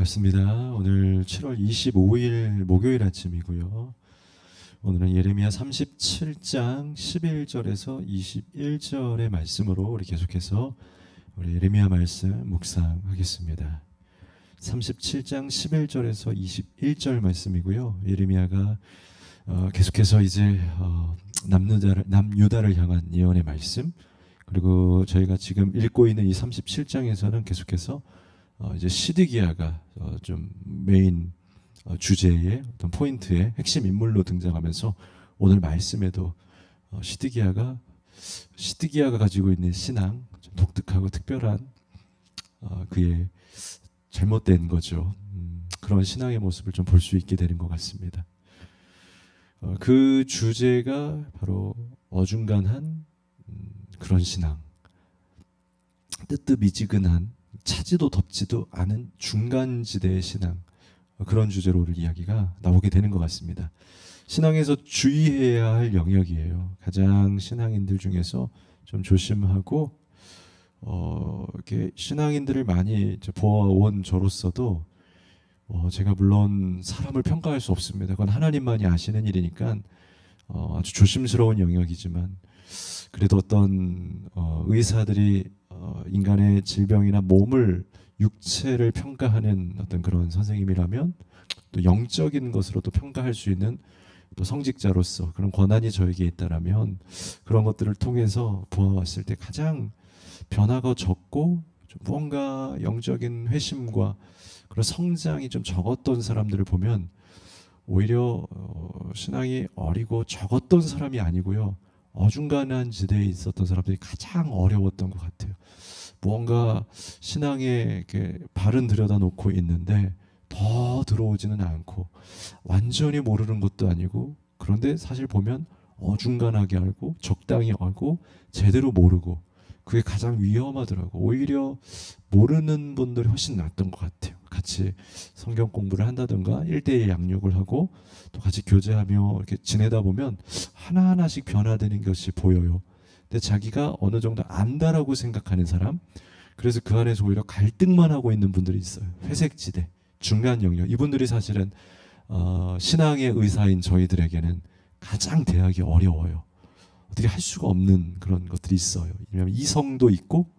반갑습니다. 오늘 7월 25일 목요일 아침이고요. 오늘은 예레미야 37장 11절에서 21절의 말씀으로 우리 계속해서 우리 예레미야 말씀 묵상하겠습니다. 37장 11절에서 21절 말씀이고요. 예레미야가 계속해서 이제 남유다를 향한 예언의 말씀, 그리고 저희가 지금 읽고 있는 이 37장에서는 계속해서 이제 시드기야가 좀 메인 주제의 어떤 포인트의 핵심 인물로 등장하면서 오늘 말씀에도 시드기야가 가지고 있는 신앙, 좀 독특하고 특별한 그의 잘못된 거죠. 그런 신앙의 모습을 좀 볼 수 있게 되는 것 같습니다. 그 주제가 바로 어중간한 그런 신앙, 뜨뜻미지근한 차지도 덥지도 않은 중간지대의 신앙, 그런 주제로 오늘 이야기가 나오게 되는 것 같습니다. 신앙에서 주의해야 할 영역이에요. 가장 신앙인들 중에서 좀 조심하고 이렇게 신앙인들을 많이 보아온 저로서도 제가 물론 사람을 평가할 수 없습니다. 그건 하나님만이 아시는 일이니까 아주 조심스러운 영역이지만, 그래도 어떤 의사들이 인간의 질병이나 몸을, 육체를 평가하는 어떤 그런 선생님이라면 또 영적인 것으로도 평가할 수 있는 또 성직자로서 그런 권한이 저에게 있다라면, 그런 것들을 통해서 보아왔을 때 가장 변화가 적고 좀 무언가 영적인 회심과 그런 성장이 좀 적었던 사람들을 보면 오히려 신앙이 어리고 적었던 사람이 아니고요, 어중간한 지대에 있었던 사람들이 가장 어려웠던 것 같아요. 무언가 신앙에 이렇게 발은 들여다놓고 있는데 더 들어오지는 않고, 완전히 모르는 것도 아니고, 그런데 사실 보면 어중간하게 알고 적당히 알고 제대로 모르고, 그게 가장 위험하더라고. 오히려 모르는 분들이 훨씬 낫던 것 같아요. 같이 성경 공부를 한다든가 1대1 양육을 하고 또 같이 교제하며 이렇게 지내다 보면 하나하나씩 변화되는 것이 보여요. 근데 자기가 어느 정도 안다라고 생각하는 사람, 그래서 그 안에서 오히려 갈등만 하고 있는 분들이 있어요. 회색지대, 중간 영역. 이분들이 사실은 신앙의 의사인 저희들에게는 가장 대하기 어려워요. 어떻게 할 수가 없는 그런 것들이 있어요. 왜냐하면 이성도 있고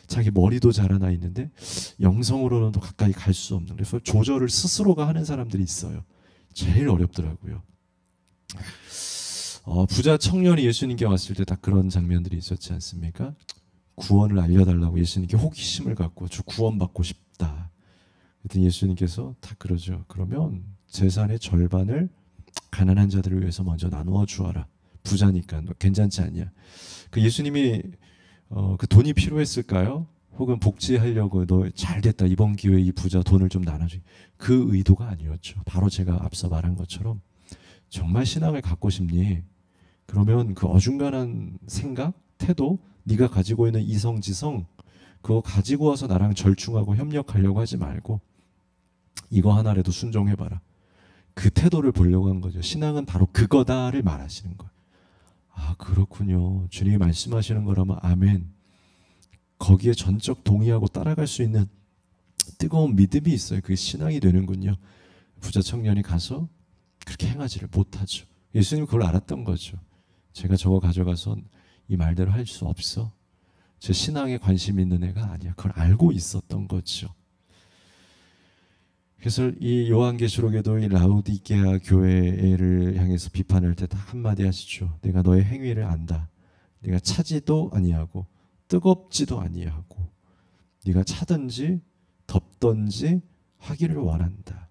자기 머리도 자라나 있는데 영성으로는 또 가까이 갈 수 없는, 그래서 조절을 스스로가 하는 사람들이 있어요. 제일 어렵더라고요. 부자 청년이 예수님께 왔을 때 다 그런 장면들이 있었지 않습니까? 구원을 알려달라고 예수님께 호기심을 갖고 저 구원받고 싶다. 그랬더니 예수님께서 다 그러죠. 그러면 재산의 절반을 가난한 자들을 위해서 먼저 나누어 주어라. 부자니까 너 괜찮지 않냐. 그 예수님이 그 돈이 필요했을까요? 혹은 복지하려고 너 잘됐다, 이번 기회에 이 부자 돈을 좀 나눠줘, 그 의도가 아니었죠. 바로 제가 앞서 말한 것처럼 정말 신앙을 갖고 싶니? 그러면 그 어중간한 생각, 태도, 네가 가지고 있는 이성지성, 그거 가지고 와서 나랑 절충하고 협력하려고 하지 말고 이거 하나라도 순종해봐라. 그 태도를 보려고 한 거죠. 신앙은 바로 그거다를 말하시는 거예요. 아, 그렇군요. 주님이 말씀하시는 거라면 아멘. 거기에 전적 동의하고 따라갈 수 있는 뜨거운 믿음이 있어요. 그게 신앙이 되는군요. 부자 청년이 가서 그렇게 행하지를 못하죠. 예수님이 그걸 알았던 거죠. 제가 저거 가져가서 이 말대로 할 수 없어. 제 신앙에 관심 있는 애가 아니야. 그걸 알고 있었던 거죠. 그래서 이 요한계시록에도 이 라우디게아 교회를 향해서 비판할 때 딱 한마디 하시죠. 내가 너의 행위를 안다. 네가 차지도 아니하고 뜨겁지도 아니하고 네가 차든지 덥든지 하기를 원한다.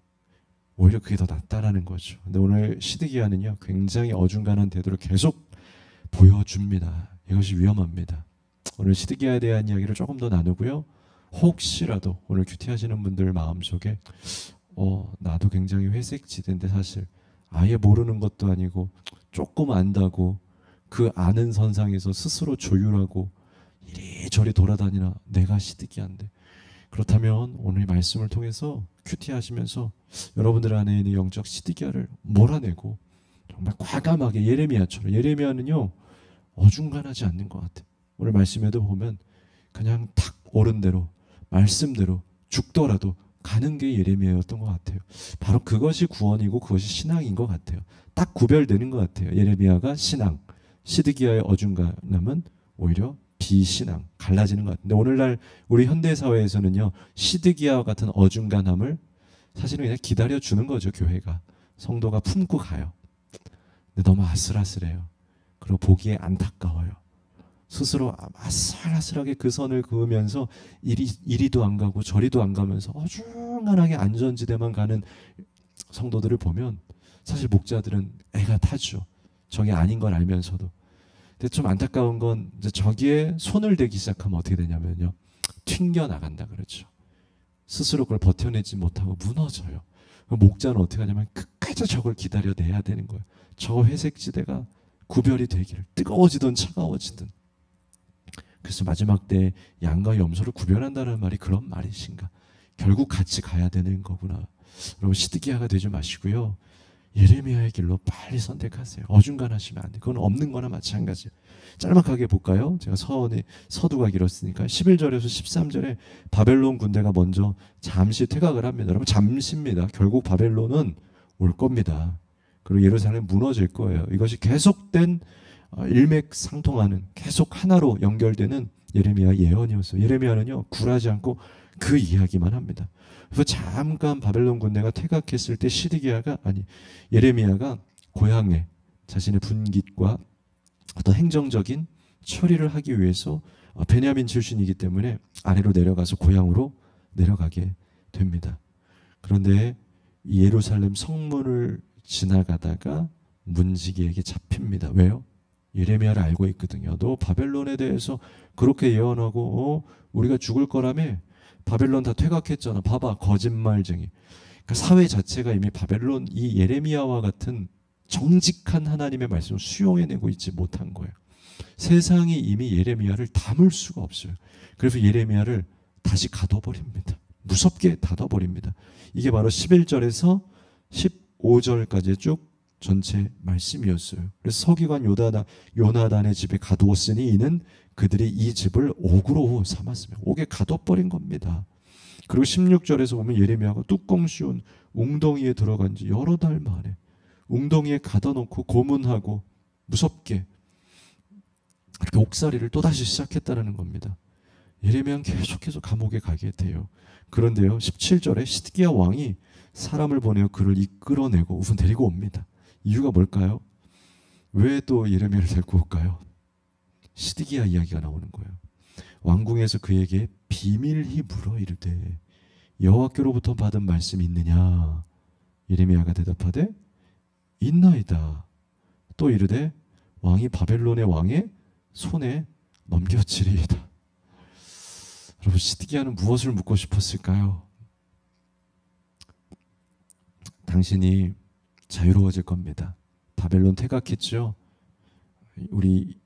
오히려 그게 더 낫다라는 거죠. 근데 오늘 시드기야는요, 굉장히 어중간한 태도를 계속 보여줍니다. 이것이 위험합니다. 오늘 시드기야에 대한 이야기를 조금 더 나누고요. 혹시라도 오늘 큐티하시는 분들 마음속에 나도 굉장히 회색지대인데 사실 아예 모르는 것도 아니고 조금 안다고 그 아는 선상에서 스스로 조율하고 이리저리 돌아다니나 내가 시드기야인데, 그렇다면 오늘 말씀을 통해서 큐티하시면서 여러분들 안에 있는 영적 시드기야를 몰아내고 정말 과감하게, 예레미야처럼, 예레미야는요 어중간하지 않는 것 같아요. 오늘 말씀에도 보면 그냥 탁 옳은 대로 말씀대로 죽더라도 가는 게 예레미야였던 것 같아요. 바로 그것이 구원이고 그것이 신앙인 것 같아요. 딱 구별되는 것 같아요. 예레미야가 신앙, 시드기야의 어중간함은 오히려 비신앙, 갈라지는 것 같은데, 오늘날 우리 현대사회에서는요, 시드기야와 같은 어중간함을 사실은 그냥 기다려주는 거죠. 교회가, 성도가 품고 가요. 근데 너무 아슬아슬해요. 그리고 보기에 안타까워요. 스스로 아슬아슬하게 그 선을 그으면서 이리도 안 가고 저리도 안 가면서 어중간하게 안전지대만 가는 성도들을 보면 사실 목자들은 애가 타죠. 저게 아닌 걸 알면서도. 근데 좀 안타까운 건 이제 저기에 손을 대기 시작하면 어떻게 되냐면요, 튕겨 나간다 그러죠. 스스로 그걸 버텨내지 못하고 무너져요. 목자는 어떻게 하냐면 끝까지 저걸 기다려내야 되는 거예요. 저 회색지대가 구별이 되기를, 뜨거워지든 차가워지든. 그래서 마지막 때 양과 염소를 구별한다는 말이 그런 말이신가? 결국 같이 가야 되는 거구나. 여러분, 시드기야가 되지 마시고요, 예레미야의 길로 빨리 선택하세요. 어중간하시면 안 돼요. 그건 없는 거나 마찬가지예요. 짤막하게 볼까요? 제가 서두가 길었으니까 11절에서 13절에 바벨론 군대가 먼저 잠시 퇴각을 합니다. 여러분, 잠시입니다. 결국 바벨론은 올 겁니다. 그리고 예루살렘 무너질 거예요. 이것이 계속된 일맥상통하는, 계속 하나로 연결되는 예레미야 예언이었어요. 예레미야는요, 굴하지 않고 그 이야기만 합니다. 그래서 잠깐 바벨론 군대가 퇴각했을 때 예레미야가 고향에 자신의 분깃과 어떤 행정적인 처리를 하기 위해서 베냐민 출신이기 때문에 아래로 내려가서 고향으로 내려가게 됩니다. 그런데 예루살렘 성문을 지나가다가 문지기에게 잡힙니다. 왜요? 예레미야를 알고 있거든요. 너 바벨론에 대해서 그렇게 예언하고 우리가 죽을 거라며, 바벨론 다 퇴각했잖아. 봐봐, 거짓말쟁이. 그러니까 사회 자체가 이미 바벨론, 이 예레미야와 같은 정직한 하나님의 말씀을 수용해내고 있지 못한 거예요. 세상이 이미 예레미야를 담을 수가 없어요. 그래서 예레미야를 다시 가둬버립니다. 무섭게 닫아버립니다. 이게 바로 11절에서 15절까지 쭉 전체 말씀이었어요. 그래서 서기관 요나단의 집에 가두었으니 이는 그들이 이 집을 옥으로 삼았으며, 옥에 가둬버린 겁니다. 그리고 16절에서 보면 예레미야가 뚜껑 씌운 웅덩이에 들어간 지 여러 달 만에 웅덩이에 가둬놓고 고문하고 무섭게 그렇게 옥살이를 또다시 시작했다는 겁니다. 예레미야는 계속해서 감옥에 가게 돼요. 그런데요, 17절에 시드기야 왕이 사람을 보내어 그를 이끌어내고 우선 데리고 옵니다. 이유가 뭘까요? 왜 또 예레미야를 데리고 올까요? 시드기야 이야기가 나오는 거예요. 왕궁에서 그에게 비밀히 물어 이르되 여호와께로부터 받은 말씀이 있느냐? 예레미야가 대답하되 있나이다. 또 이르되 왕이 바벨론의 왕의 손에 넘겨지리이다. 여러분, 시드기야는 무엇을 묻고 싶었을까요? 당신이 자유로워질 겁니다. 바벨론 퇴각했죠? 우리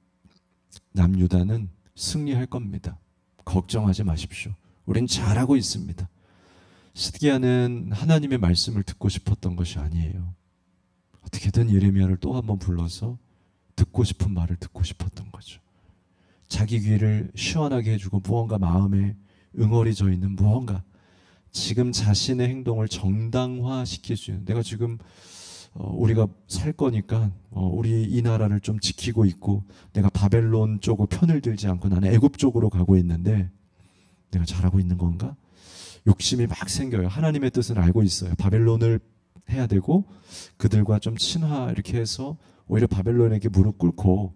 남유다는 승리할 겁니다. 걱정하지 마십시오. 우린 잘하고 있습니다. 시드기야는 하나님의 말씀을 듣고 싶었던 것이 아니에요. 어떻게든 예레미야를 또 한번 불러서 듣고 싶은 말을 듣고 싶었던 거죠. 자기 귀를 시원하게 해주고 무언가 마음에 응어리 져 있는 무언가, 지금 자신의 행동을 정당화시킬 수 있는, 내가 지금 우리가 살 거니까 우리 이 나라를 좀 지키고 있고, 내가 바벨론 쪽으로 편을 들지 않고 나는 애굽 쪽으로 가고 있는데 내가 잘하고 있는 건가? 욕심이 막 생겨요. 하나님의 뜻을 알고 있어요. 바벨론을 해야 되고 그들과 좀 친화 이렇게 해서 오히려 바벨론에게 무릎 꿇고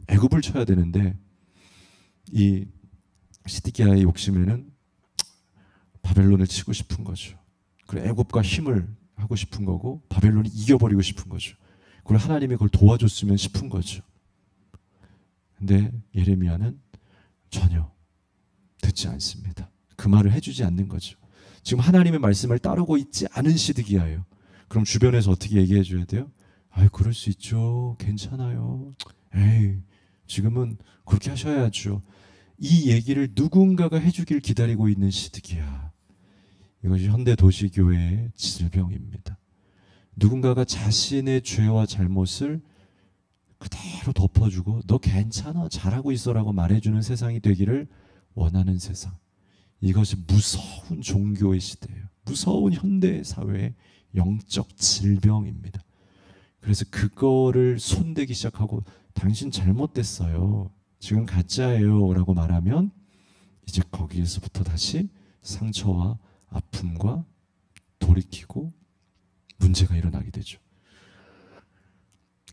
애굽을 쳐야 되는데, 이 시드기야의 욕심에는 바벨론을 치고 싶은 거죠. 그리고 애굽과 힘을 하고 싶은 거고 바벨론이 이겨버리고 싶은 거죠. 그리고 하나님이 그걸 도와줬으면 싶은 거죠. 근데 예레미야는 전혀 듣지 않습니다. 그 말을 해주지 않는 거죠. 지금 하나님의 말씀을 따르고 있지 않은 시드기야예요. 그럼 주변에서 어떻게 얘기해 줘야 돼요? 아유, 그럴 수 있죠. 괜찮아요. 에이, 지금은 그렇게 하셔야죠. 이 얘기를 누군가가 해주길 기다리고 있는 시드기야. 이것이 현대 도시교회의 질병입니다. 누군가가 자신의 죄와 잘못을 그대로 덮어주고 너 괜찮아, 잘하고 있어라고 말해주는 세상이 되기를 원하는 세상. 이것이 무서운 종교의 시대예요. 무서운 현대 사회의 영적 질병입니다. 그래서 그거를 손대기 시작하고 당신 잘못됐어요. 지금 가짜예요 라고 말하면 이제 거기에서부터 다시 상처와 아픔과 돌이키고 문제가 일어나게 되죠.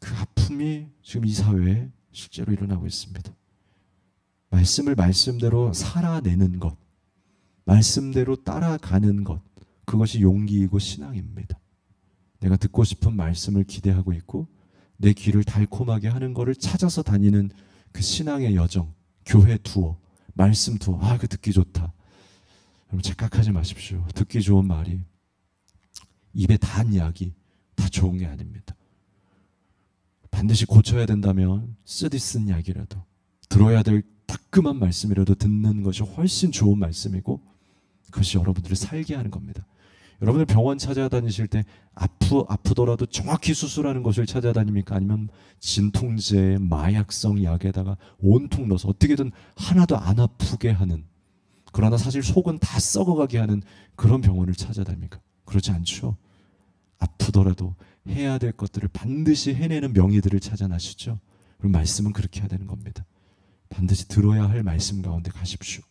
그 아픔이 지금 이 사회에 실제로 일어나고 있습니다. 말씀을 말씀대로 살아내는 것, 말씀대로 따라가는 것, 그것이 용기이고 신앙입니다. 내가 듣고 싶은 말씀을 기대하고 있고 내 귀를 달콤하게 하는 것을 찾아서 다니는 그 신앙의 여정, 교회 투어, 말씀 투어. 아, 그 듣기 좋다. 여러분 착각하지 마십시오. 듣기 좋은 말이, 입에 단 이야기 다 좋은 게 아닙니다. 반드시 고쳐야 된다면 쓰디 쓴 이야기라도, 들어야 될 따끔한 말씀이라도 듣는 것이 훨씬 좋은 말씀이고, 그것이 여러분들을 살게 하는 겁니다. 여러분들 병원 찾아다니실 때 아프더라도 정확히 수술하는 것을 찾아다닙니까? 아니면 진통제, 마약성 약에다가 온통 넣어서 어떻게든 하나도 안 아프게 하는, 그러나 사실 속은 다 썩어가게 하는 그런 병원을 찾아다닙니까? 그렇지 않죠. 아프더라도 해야 될 것들을 반드시 해내는 명의들을 찾아나시죠. 그럼 말씀은 그렇게 해야 되는 겁니다. 반드시 들어야 할 말씀 가운데 가십시오.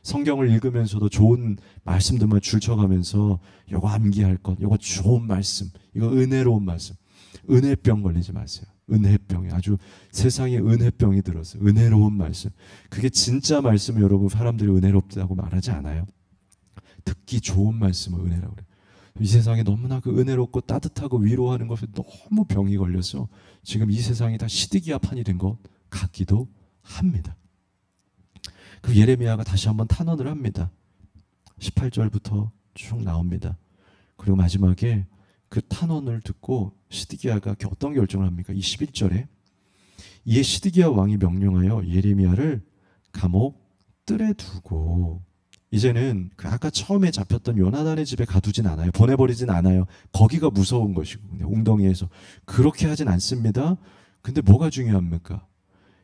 성경을 읽으면서도 좋은 말씀들만 줄쳐가면서 이거 암기할 것, 이거 좋은 말씀, 이거 은혜로운 말씀, 은혜병 걸리지 마세요. 은혜병이 아주 세상에 은혜병이 들었어요. 은혜로운 말씀, 그게 진짜 말씀. 여러분, 사람들이 은혜롭다고 말하지 않아요. 듣기 좋은 말씀을 은혜라고 그래요. 이 세상에 너무나 그 은혜롭고 따뜻하고 위로하는 것에 너무 병이 걸려서 지금 이 세상이 다 시드기야 판이 된 것 같기도 합니다. 그 예레미야가 다시 한번 탄원을 합니다. 18절부터 쭉 나옵니다. 그리고 마지막에 그 탄원을 듣고 시드기야가 어떤 결정을 합니까? 21절에 이에 시드기야 왕이 명령하여 예레미야를 감옥 뜰에 두고, 이제는 그 아까 처음에 잡혔던 요나단의 집에 가두진 않아요. 보내버리진 않아요. 거기가 무서운 것이고, 웅덩이에서 그렇게 하진 않습니다. 근데 뭐가 중요합니까?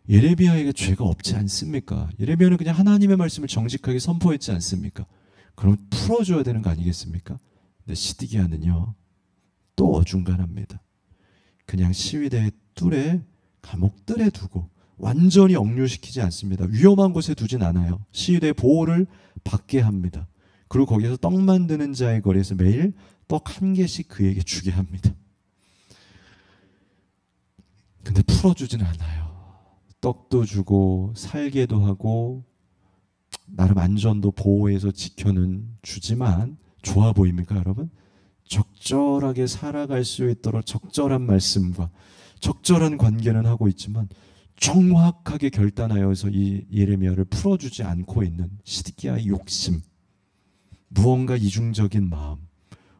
예레미야에게 죄가 없지 않습니까? 예레미야는 그냥 하나님의 말씀을 정직하게 선포했지 않습니까? 그럼 풀어줘야 되는 거 아니겠습니까? 근데 시드기야는요, 또 어중간합니다. 그냥 시위대의 뜰에, 감옥 뜰에 두고 완전히 억류시키지 않습니다. 위험한 곳에 두진 않아요. 시위대의 보호를 받게 합니다. 그리고 거기서 떡 만드는 자의 거리에서 매일 떡 한 개씩 그에게 주게 합니다. 근데 풀어주진 않아요. 떡도 주고 살게도 하고 나름 안전도 보호해서 지켜는 주지만, 좋아 보입니까 여러분? 적절하게 살아갈 수 있도록 적절한 말씀과 적절한 관계는 하고 있지만 정확하게 결단하여서 이 예레미야를 풀어주지 않고 있는 시드기야의 욕심, 무언가 이중적인 마음,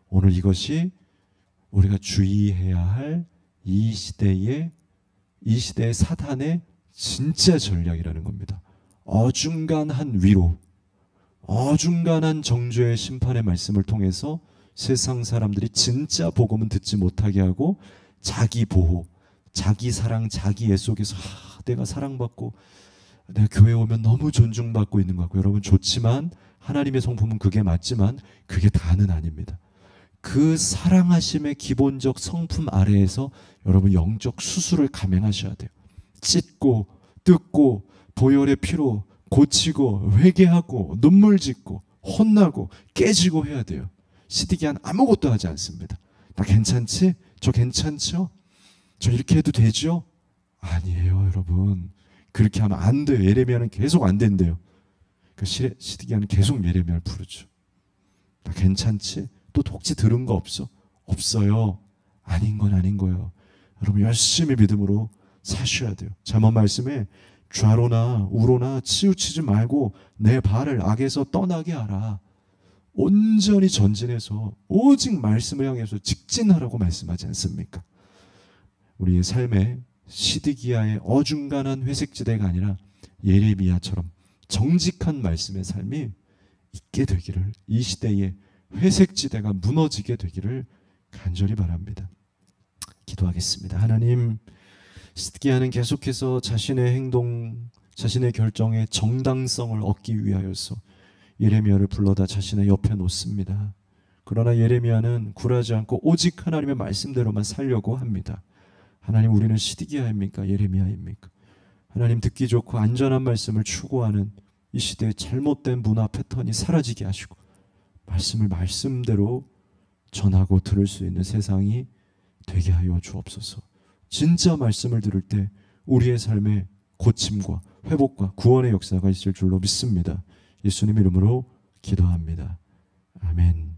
오늘 이것이 우리가 주의해야 할 이 시대의 사탄의 진짜 전략이라는 겁니다. 어중간한 위로, 어중간한 정죄의 심판의 말씀을 통해서 세상 사람들이 진짜 복음은 듣지 못하게 하고 자기 보호, 자기 사랑, 자기 애 속에서 내가 사랑받고 내가 교회 오면 너무 존중받고 있는 것 같고, 여러분 좋지만 하나님의 성품은 그게 맞지만 그게 다는 아닙니다. 그 사랑하심의 기본적 성품 아래에서 여러분 영적 수술을 감행하셔야 돼요. 찢고 뜯고 보혈의 피로 고치고 회개하고 눈물 짓고 혼나고 깨지고 해야 돼요. 시드기야는 아무것도 하지 않습니다. 나 괜찮지? 저 괜찮죠? 저 이렇게 해도 되죠? 아니에요 여러분. 그렇게 하면 안 돼요. 예레미야는 계속 안 된대요. 그 시드기야는 계속 예레미야를 부르죠. 나 괜찮지? 또 혹시 들은 거 없어? 없어요. 아닌 건 아닌 거예요. 여러분 열심히 믿음으로 사셔야 돼요. 잠언 말씀에 좌로나 우로나 치우치지 말고 내 발을 악에서 떠나게 하라. 온전히 전진해서 오직 말씀을 향해서 직진하라고 말씀하지 않습니까? 우리의 삶에 시드기야의 어중간한 회색지대가 아니라 예레미야처럼 정직한 말씀의 삶이 있게 되기를, 이 시대의 회색지대가 무너지게 되기를 간절히 바랍니다. 기도하겠습니다. 하나님, 시드기야는 계속해서 자신의 행동, 자신의 결정의 정당성을 얻기 위하여서 예레미야를 불러다 자신의 옆에 놓습니다. 그러나 예레미야는 굴하지 않고 오직 하나님의 말씀대로만 살려고 합니다. 하나님, 우리는 시드기야입니까? 예레미야입니까? 하나님, 듣기 좋고 안전한 말씀을 추구하는 이 시대의 잘못된 문화 패턴이 사라지게 하시고 말씀을 말씀대로 전하고 들을 수 있는 세상이 되게 하여 주옵소서. 진짜 말씀을 들을 때 우리의 삶에 고침과 회복과 구원의 역사가 있을 줄로 믿습니다. 예수님 이름으로 기도합니다. 아멘.